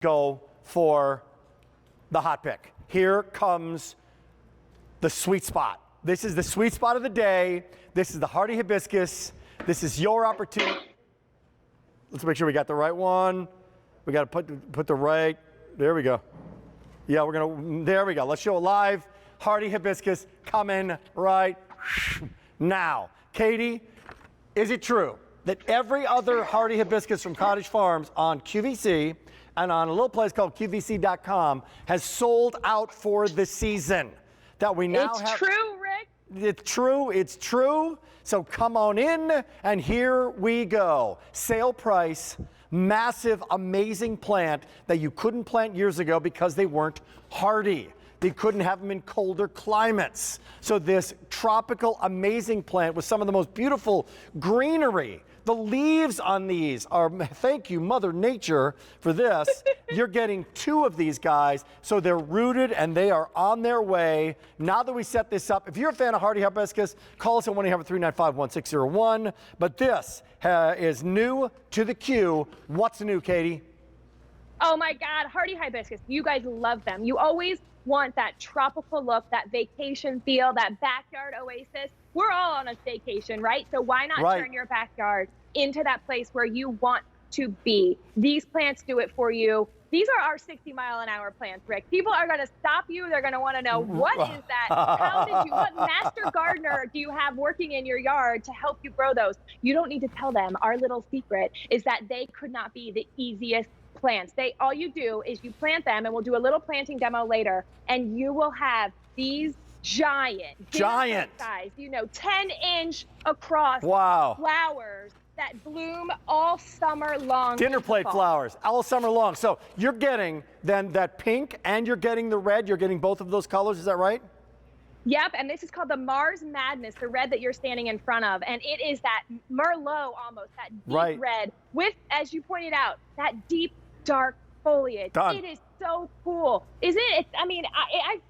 go for the hot pick. Here comes the sweet spot. This is the sweet spot of the day. This is the hardy hibiscus. This is your opportunity. Let's make sure we got the right one. We got to put the right, there we go. Yeah, there we go. Let's show it live. Hardy hibiscus coming right now. Katie, is it true that every other hardy hibiscus from Cottage Farms on QVC and on a little place called QVC.com has sold out for the season? That we now have. It's true, Rick. It's true. So come on in, and here we go. Sale price, massive, amazing plant that you couldn't plant years ago because they weren't hardy. They couldn't have them in colder climates. So this tropical, amazing plant with some of the most beautiful greenery. The leaves on these are, thank you, Mother Nature, for this. You're getting 2 of these guys, so they're rooted and they are on their way. Now that we set this up, if you're a fan of hardy hibiscus, call us at 1-800-395-1601. But this is new to the queue. What's new, Katie? Oh my God, hardy hibiscus. You guys love them. You always want that tropical look, that vacation feel, that backyard oasis. We're all on a staycation, right? So why not turn your backyard into that place where you want to be? These plants do it for you. These are our 60-mile-an-hour plants, Rick. People are going to stop you. They're going to want to know, what is that? What master gardener do you have working in your yard to help you grow those? You don't need to tell them. Our little secret is that they could not be the easiest plants. All you do is you plant them, and we'll do a little planting demo later, and you will have these giant size, 10-inch across flowers that bloom all summer long. Dinner plate flowers all summer long. So you're getting then that pink and you're getting the red. You're getting both of those colors. Is that right? Yep, and this is called the Mars Madness, the red that you're standing in front of. And it is that Merlot almost, that deep red with, as you pointed out, that deep, dark foliage. It is so cool, isn't it?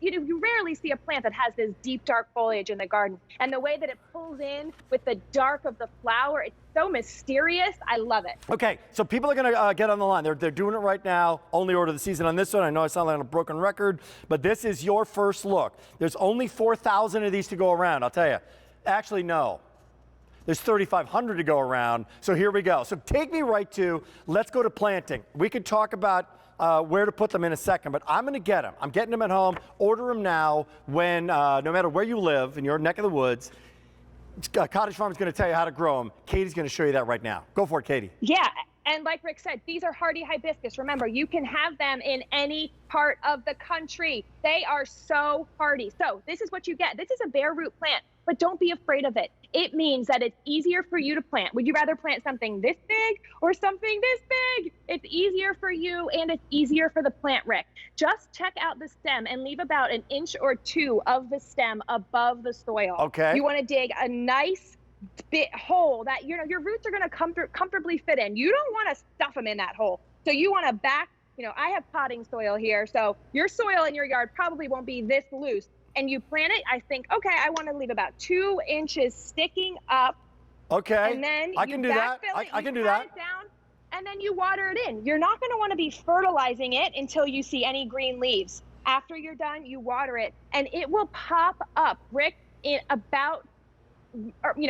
You rarely see a plant that has this deep, dark foliage in the garden. And the way that it pulls in with the dark of the flower, it's so mysterious. I love it. Okay, so people are going to get on the line. They're doing it right now. Only order of the season on this one. I know I sound like a broken record, but this is your first look. There's only 4,000 of these to go around, I'll tell you. Actually, no. There's 3,500 to go around. So here we go. So take me right to, let's go to planting. We could talk about where to put them in a second, but I'm going to get them. I'm getting them at home. Order them now when, no matter where you live in your neck of the woods, Cottage Farms is going to tell you how to grow them. Katie's going to show you that right now. Go for it, Katie. Yeah, and like Rick said, these are hardy hibiscus. Remember, you can have them in any part of the country. They are so hardy. So this is what you get. This is a bare root plant, but don't be afraid of it. It means that it's easier for you to plant. Would you rather plant something this big or something this big? It's easier for you and it's easier for the plant, Rick. Just check out the stem and leave about 1 inch or 2 of the stem above the soil. Okay. You want to dig a nice bit hole that your roots are going to comfortably fit in. You don't want to stuff them in that hole. So you want to I have potting soil here, so your soil in your yard probably won't be this loose. And you plant it, I think, okay, I want to leave about 2 inches sticking up. Okay. And then I can do that. I can do that. It down, and then you water it in. You're not going to want to be fertilizing it until you see any green leaves. After you're done, you water it, and it will pop up, Rick, in about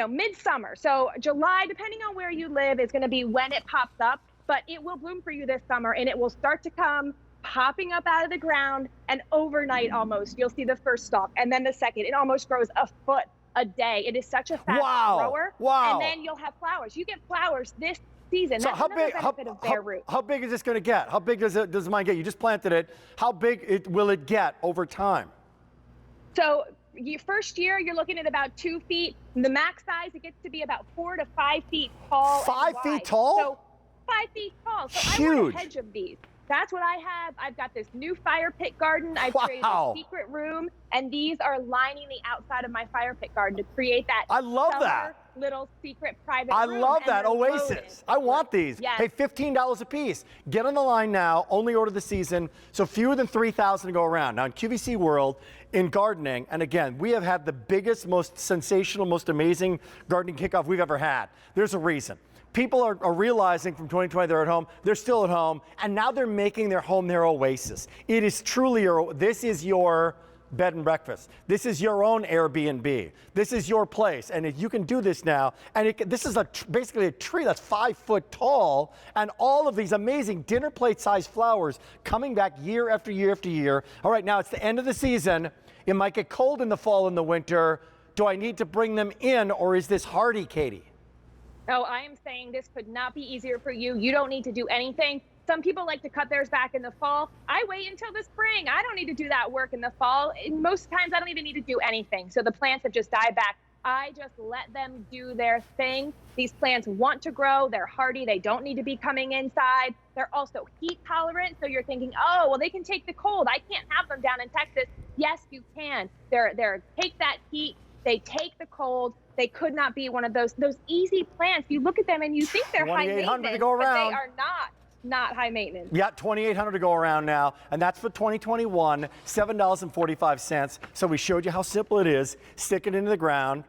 midsummer. So July, depending on where you live, is going to be when it pops up, but it will bloom for you this summer, and it will start to come popping up out of the ground, and overnight almost you'll see the first stalk, and then the second. It almost grows a foot a day. It is such a fast grower. And then you'll have flowers. You get flowers this season. So That's how big is this going to get? How big does mine get? You just planted it. How big will it get over time? So first year you're looking at about 2 feet. The max size, it gets to be about 4 to 5 feet tall. 5 feet tall? So 5 feet tall. So huge. I want a hedge of these. That's what I have. I've got this new fire pit garden. I've created a secret room, and these are lining the outside of my fire pit garden to create that. I love that. Little secret private room. I love that oasis. Loaded. I want these. Yes. Hey, $15 a piece. Get on the line now. Only order the season. So fewer than 3,000 to go around. Now in QVC world, in gardening, and again, we have had the biggest, most sensational, most amazing gardening kickoff we've ever had. There's a reason. People are realizing from 2020 they're at home, they're still at home, and now they're making their home their oasis. It is truly this is your bed and breakfast. This is your own Airbnb. This is your place, and you can do this now. And this is basically a tree that's 5 foot tall, and all of these amazing dinner plate-sized flowers coming back year after year after year. All right, now it's the end of the season. It might get cold in the fall and the winter. Do I need to bring them in, or is this hardy, Katie? Oh, I am saying this could not be easier for you. You don't need to do anything. Some people like to cut theirs back in the fall. I wait until the spring. I don't need to do that work in the fall. Most times I don't even need to do anything. So the plants have just died back. I just let them do their thing. These plants want to grow. They're hardy. They don't need to be coming inside. They're also heat tolerant. So you're thinking, oh, well, they can take the cold. I can't have them down in Texas. Yes, you can. They're take that heat. They take the cold. They could not be one of those easy plants. You look at them and you think they're high maintenance, to go around. but they are not high maintenance. Yeah, $2,800 to go around now, and that's for 2021, $7.45. So we showed you how simple it is. Stick it into the ground,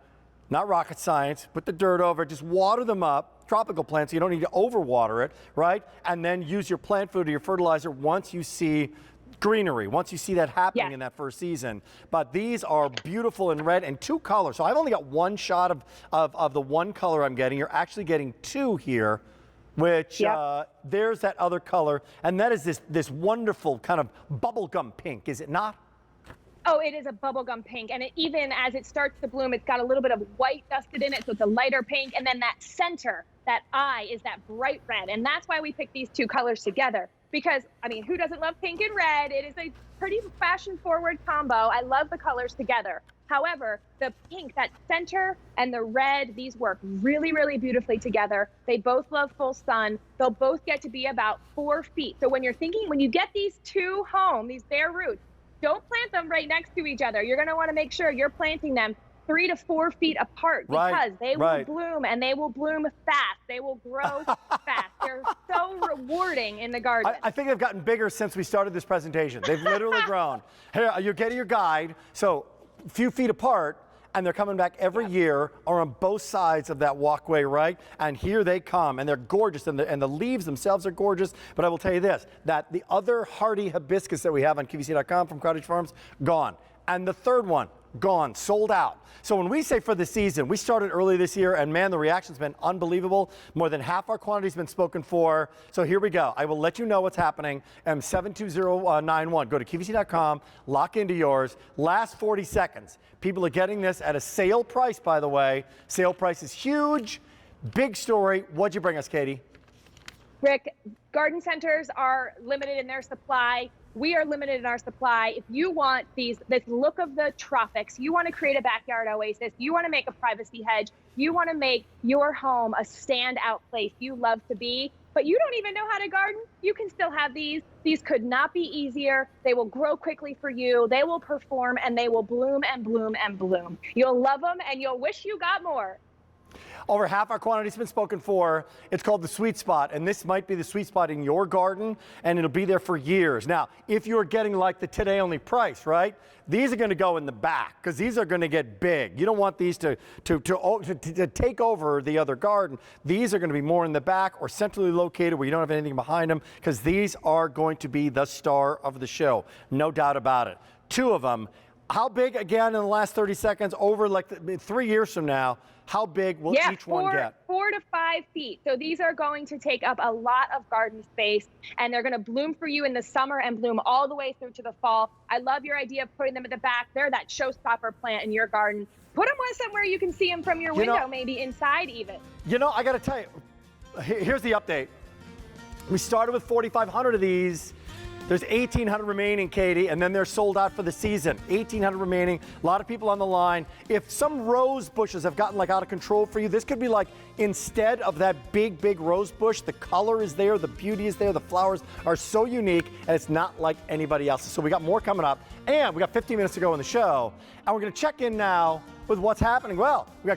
not rocket science. Put the dirt over it, just water them up. Tropical plants, so you don't need to overwater it, right? And then use your plant food or your fertilizer once you see greenery, once you see that happening in that first season. But these are beautiful in red and 2 colors. So I've only got 1 shot of the 1 color I'm getting. You're actually getting 2 here, which there's that other color. And that is this wonderful kind of bubblegum pink, is it not? Oh, it is a bubblegum pink. And even as it starts to bloom, it's got a little bit of white dusted in it. So it's a lighter pink. And then that center, that eye, is that bright red. And that's why we picked these 2 colors together. Because, I mean, who doesn't love pink and red? It is a pretty fashion-forward combo. I love the colors together. However, the pink, that center, and the red, these work really, really beautifully together. They both love full sun. They'll both get to be about 4 feet. So when you get these 2 home, these bare roots, don't plant them right next to each other. You're going to want to make sure you're planting them 3 to 4 feet apart, because they will bloom, and they will bloom fast. They will grow fast. They're so rewarding in the garden. I think they've gotten bigger since we started this presentation. They've literally grown. Here, you're getting your guide, so a few feet apart, and they're coming back every year, or on both sides of that walkway, right? And here they come, and they're gorgeous, and the leaves themselves are gorgeous. But I will tell you this, that the other hardy hibiscus that we have on QVC.com from Cottage Farms, gone. And the third one, gone, sold out. So when we say for the season, we started early this year, and man, the reaction's been unbelievable. More than half our quantity's been spoken for. So here we go. I will let you know what's happening. M72091. Go to QVC.com, lock into yours. Last 40 seconds. People are getting this at a sale price, by the way. Sale price is huge. Big story. What'd you bring us, Katie? Rick, garden centers are limited in their supply. We are limited in our supply. If you want this look of the tropics, you want to create a backyard oasis, you want to make a privacy hedge, you want to make your home a standout place you love to be, but you don't even know how to garden, you can still have these. These could not be easier. They will grow quickly for you. They will perform, and they will bloom and bloom and bloom. You'll love them, and you'll wish you got more. Over half our quantity's been spoken for. It's called the sweet spot, and this might be the sweet spot in your garden, and it'll be there for years. Now, if you're getting like the today only price, right? These are going to go in the back, because these are going to get big. You don't want these to take over the other garden. These are going to be more in the back or centrally located where you don't have anything behind them, because these are going to be the star of the show. No doubt about it. 2 of them. How big, again, in the last 30 seconds, over like 3 years from now, how big will each one get? 4 to 5 feet. So these are going to take up a lot of garden space, and they're going to bloom for you in the summer and bloom all the way through to the fall. I love your idea of putting them at the back. They're that showstopper plant in your garden. Put them somewhere you can see them from your window, maybe inside even. You know, I got to tell you, here's the update. We started with 4,500 of these. There's 1,800 remaining, Katie, and then they're sold out for the season. 1,800 remaining. A lot of people on the line. If some rose bushes have gotten like out of control for you, this could be like, instead of that big, big rose bush, the color is there, the beauty is there, the flowers are so unique, and it's not like anybody else's. So we got more coming up, and we got 15 minutes to go in the show, and we're going to check in now with what's happening. Well, we got